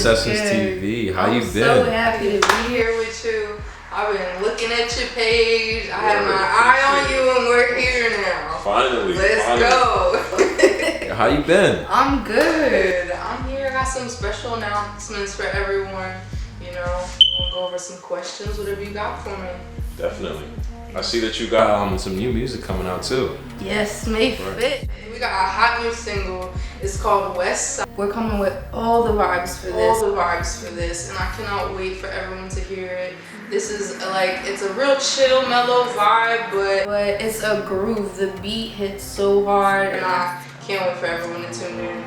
SessionsTv. How you been? I'm so happy to be here with you. I've been looking at your page. I have my eye on you, and we're here now. Finally. Let's go. How you been? I'm good. I'm here. I got some special announcements for everyone. You know, we'll go over some questions, whatever you got for me. Definitely. I see that you got some new music coming out too. Yes, May 5th. We got a hot new single. It's called Westside. We're coming with all the vibes for this. And I cannot wait for everyone to hear it. This is it's a real chill, mellow vibe, but it's a groove. The beat hits so hard, and I can't wait for everyone to tune in.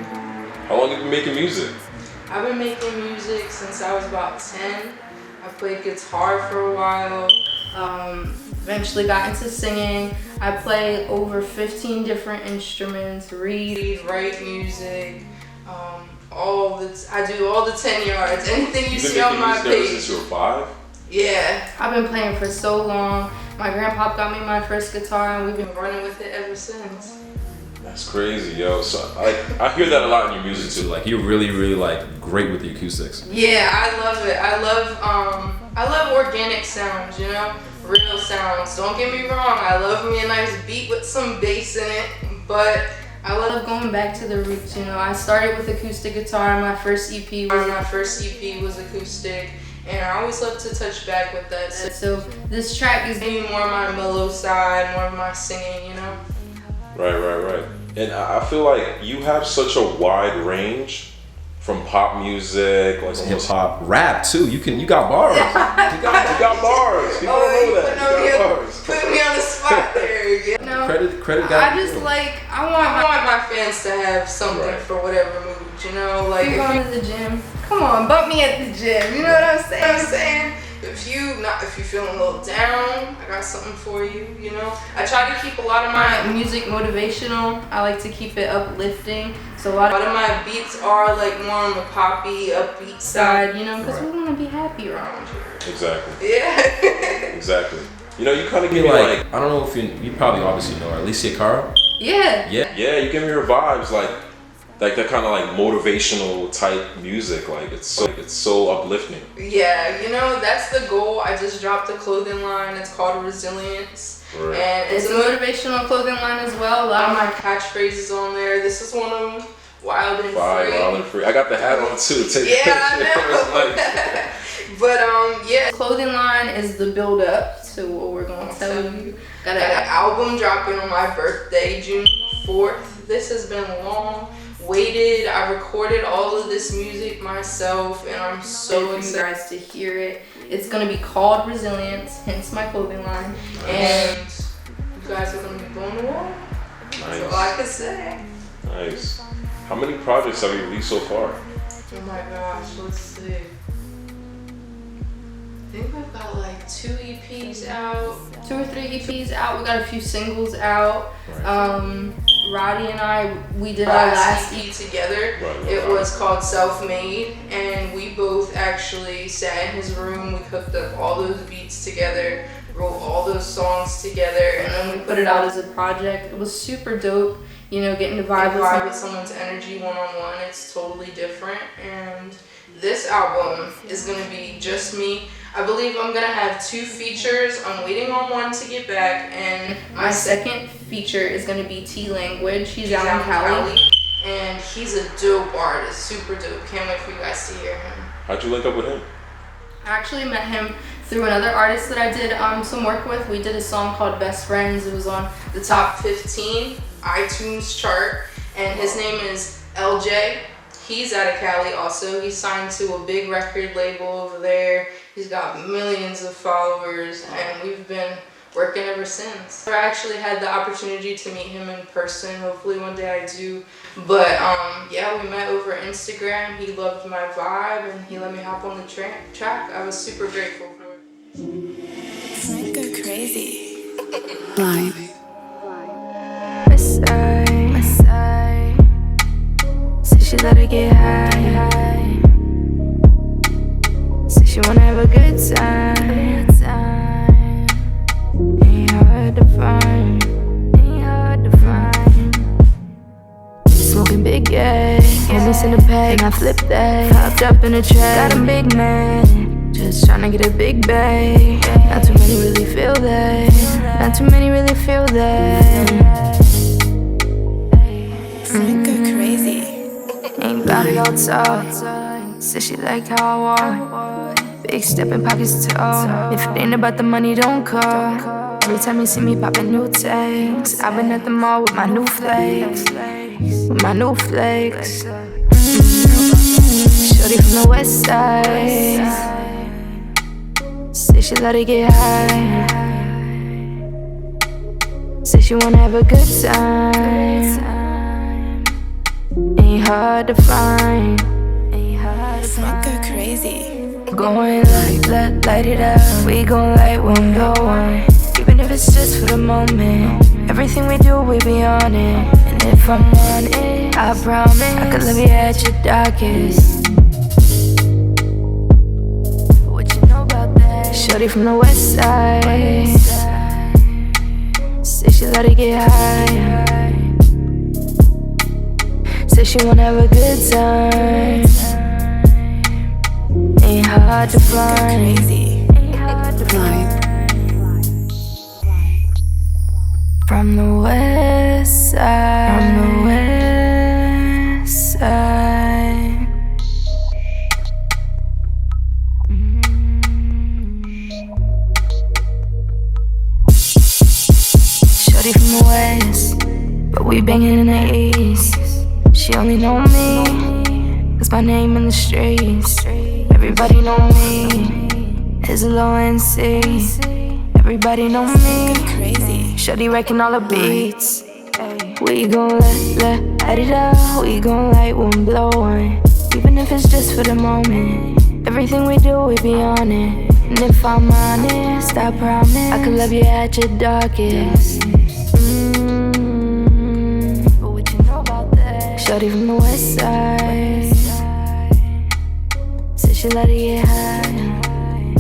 How long have you been making music? I've been making music since I was about 10. I played guitar for a while. Eventually got into singing. I play over 15 different instruments, read, write music, I do all the 10 yards. Anything you see on my page. Since you were 5? Yeah, I've been playing for so long. My grandpa got me my first guitar, and we've been running with it ever since. That's crazy, yo. So I hear that a lot in your music too. Like you're really great with the acoustics. Yeah, I love it. I love organic sounds, you know, real sounds. Don't get me wrong. I love me a nice beat with some bass in it, but I love going back to the roots. You know, I started with acoustic guitar. My first EP was acoustic. And I always love to touch back with that. So this track is maybe more my mellow side, more of my singing, you know? Right. And I feel like you have such a wide range from pop music, like hip hop, rap too. You got bars. You got bars. People don't know that. Put me on the spot there. You know? Credit. I want my fans to have something for whatever mood. You know, like if you're going to the gym, come on, bump me at the gym. You know what I'm saying? If you're feeling a little down, I got something for you. You know, I try to keep a lot of my music motivational. I like to keep it uplifting. So a lot of my beats are like more on the poppy, upbeat side. You know, because we want to be happy around here. Exactly. Yeah. Exactly. You know, you kind of give me I don't know if you probably obviously know her, Alicia Cara. Yeah. Yeah, you give me her vibes like that kind of like motivational type music. Like it's so uplifting. Yeah, you know, that's the goal. I just dropped a clothing line. It's called Resilience. Right. And it's a motivational clothing line as well. A lot of my catchphrases on there. This is one of them. Wild and free. I got the hat on too. I know. But yeah, clothing line is the build up to what we're gonna tell you. Got an album dropping on my birthday, June 4th. This has been long waited. I recorded all of this music myself, and I'm so excited to hear it. It's gonna be called Resilience, hence my clothing line. And you guys are gonna be blown away. Nice. That's all I can say. Nice. How many projects have you released so far? Oh my gosh, let's see. I think we've got like 2 EPs out, 2 or 3 EPs out. We got a few singles out. Right. Roddy and I, we did our last EP together. It was called Self-Made, and we both actually sat in his room. We cooked up all those beats together, wrote all those songs together, and then we put it out as a project. It was super dope. You know, getting to vibe with someone's energy one-on-one. It's totally different. And this album is gonna be just me. I believe I'm gonna have 2 features. I'm waiting on one to get back, and my second feature is gonna be TLanguage. He's out in Cali, and he's a dope artist, super dope. Can't wait for you guys to hear him. How'd you link up with him? I actually met him through another artist that I did some work with. We did a song called Best Friends. It was on the top 15 iTunes chart, and his name is Eljay. He's out of Cali also. He's signed to a big record label over there. He's got millions of followers, and we've been working ever since. I actually had the opportunity to meet him in person. Hopefully one day I do. But yeah, we met over Instagram. He loved my vibe, and he let me hop on the track. I was super grateful for it. This might go crazy. Live. Westside. Say she let her get high. Say she wanna have a good time. Ain't hard to find. Smoking big gas. Got me ice in the pack, and I flip that. Hopped up in the trap, got a big man. Just tryna get a big bag. Not too many really feel that. Not too many really feel that. Go crazy. Ain't bout it all talk. Said she like how I walk. Big step in pockets tall. If it ain't about the money, don't call. Every time you see me popping new tags, I've been at the mall with my new flags. With my new flags. Shorty from the west side. Say she let it get high. Say she wanna have a good time. Ain't hard to find. Go crazy. Going light it up. We gon' light one, blow one. Even if it's just for the moment. Everything we do, we be on it. And if I'm on it, I promise I could love you at your darkest. What you know about that? Shorty from the west side. Say she let it get high. Say she wanna have a good time. Ain't hard to find. Crazy. Ain't hard to find. From the west side. From the west side. Shorty from the west, but we banging in the east. She only know me, 'cause my name in the streets. Everybody know me, it's low NC. Everybody know me, Crazy. Shorty wrecking all the beats. We gon' let it out. We gon' light one, blow one. Even if it's just for the moment. Everything we do, we be on it. And if I'm honest, I promise I could love you at your darkest. But what you know about that? Shorty from the west side. Said she let it get high.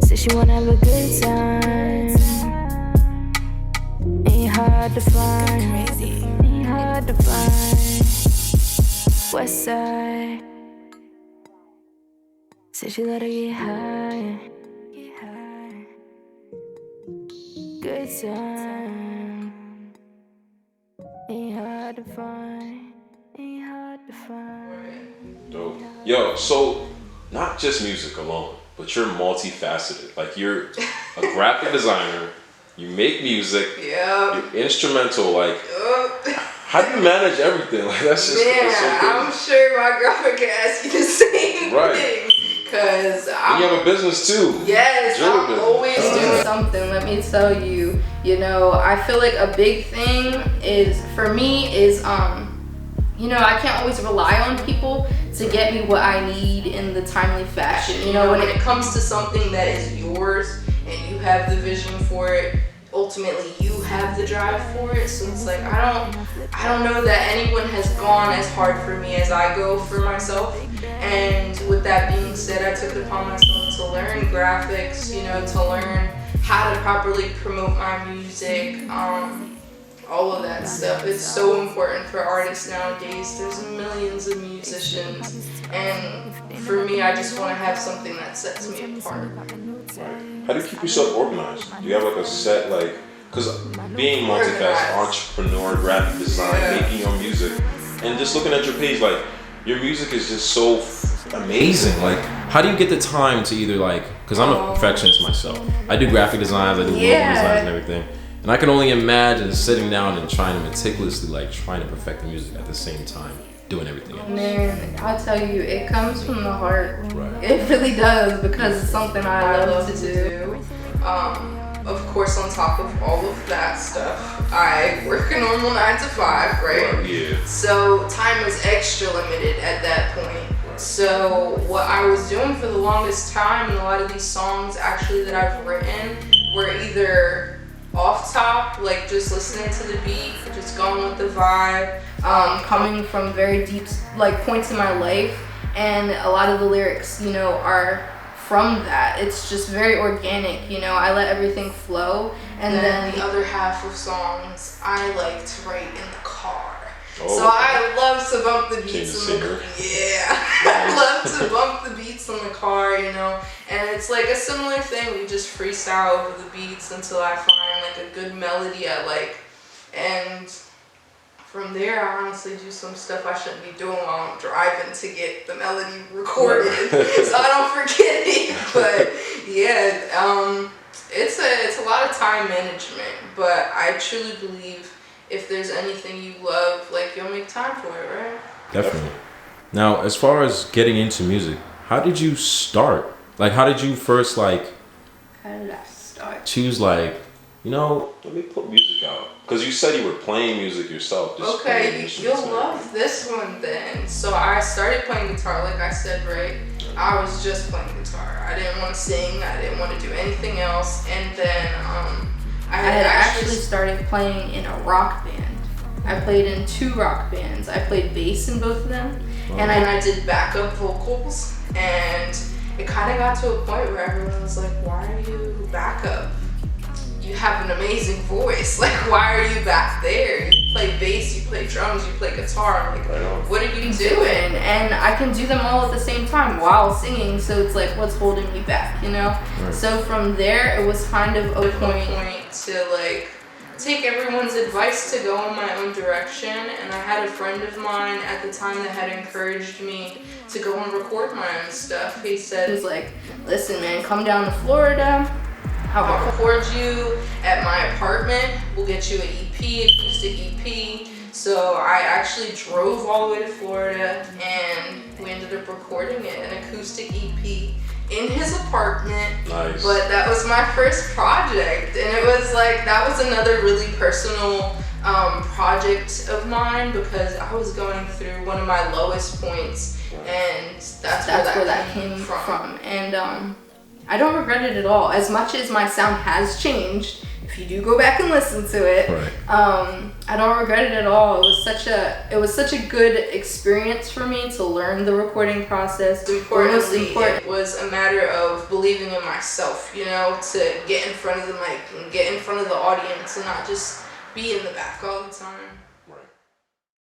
Said she wanna have a good time. Ain't hard to find. Crazy. Ain't hard to find. West side. Said she let her get high. Good time. Ain't hard to find. Ain't hard to find. Dope. Yo, so not just music alone, but you're multifaceted. Like you're a graphic designer, you make music, Yep. you're instrumental. Like, how do you manage everything? Like that's just Yeah, that's so crazy. I'm sure my girlfriend can ask you the same Right. thing. Cause And you have a business too. yes, Jewelry I'm business. always doing something. Let me tell you, I feel like a big thing is for me is I can't always rely on people to get me what I need in the timely fashion. When it comes to something that is yours and you have the vision for it, ultimately you have the drive for it. So it's like I don't know that anyone has gone as hard for me as I go for myself. And with that being said, I took it upon myself to learn graphics, to learn how to properly promote my music, all of that stuff. It's so important for artists nowadays. There's millions of musicians, and for me, I just want to have something that sets me apart. How do you keep yourself organized? Do you have like a set, like, because being multifaceted, entrepreneur, graphic design, making your music, and just looking at your page, like, your music is just so amazing. Like, how do you get the time to either because I'm a perfectionist myself. I do graphic designs, I do logo designs and everything. And I can only imagine sitting down and trying to meticulously, trying to perfect the music at the same time, doing everything else. Man, I'll tell you, it comes from the heart. Right. It really does, because it's something I love to do. Of course, on top of all of that stuff, I work a normal 9 to 5, right? yeah. So time is extra limited at that point. So what I was doing for the longest time, and a lot of these songs actually that I've written were either off top, like just listening to the beat, just going with the vibe, coming from very deep points in my life, and a lot of the lyrics, are from that. It's just very organic, I let everything flow. And then the other half of songs I like to write in the car. So I love to bump the beats in the car. Yeah. I love to bump the beats in the car, you know. And it's like a similar thing. We just freestyle over the beats until I find like a good melody I like. And from there, I honestly do some stuff I shouldn't be doing while I'm driving to get the melody recorded, so I don't forget it. But yeah, it's a lot of time management. But I truly believe if there's anything you love, like you'll make time for it, right? Definitely. Now, as far as getting into music, how did you start? Like, how did you first How did I start? choose let me put music out? Because you said you were playing music yourself. Okay, you'll love this one then. So I started playing guitar, like I said, right? I was just playing guitar. I didn't want to sing. I didn't want to do anything else. And then I had actually started playing in a rock band. I played in 2 rock bands. I played bass in both of them. And I did backup vocals. And it kind of got to a point where everyone was like, why are you backup? You have an amazing voice. Like, why are you back there? You play bass, you play drums, you play guitar. Like, what are you doing? And I can do them all at the same time while singing. So it's like, what's holding me back, you know? Right. So from there, it was kind of a point to like take everyone's advice to go in my own direction. And I had a friend of mine at the time that had encouraged me to go and record my own stuff. He was like, listen, man, come down to Florida. I'll record you at my apartment. We'll get you an EP, acoustic EP. So I actually drove all the way to Florida and we ended up recording it, an acoustic EP in his apartment. Nice. But that was my first project. And it was like, that was another really personal project of mine because I was going through one of my lowest points. And that's where that came from. And I don't regret it at all. As much as my sound has changed, if you do go back and listen to it, I don't regret it at all. It was such a good experience for me to learn the recording process. Importantly, it was a matter of believing in myself, you know, to get in front of the mic and get in front of the audience and not just be in the back all the time.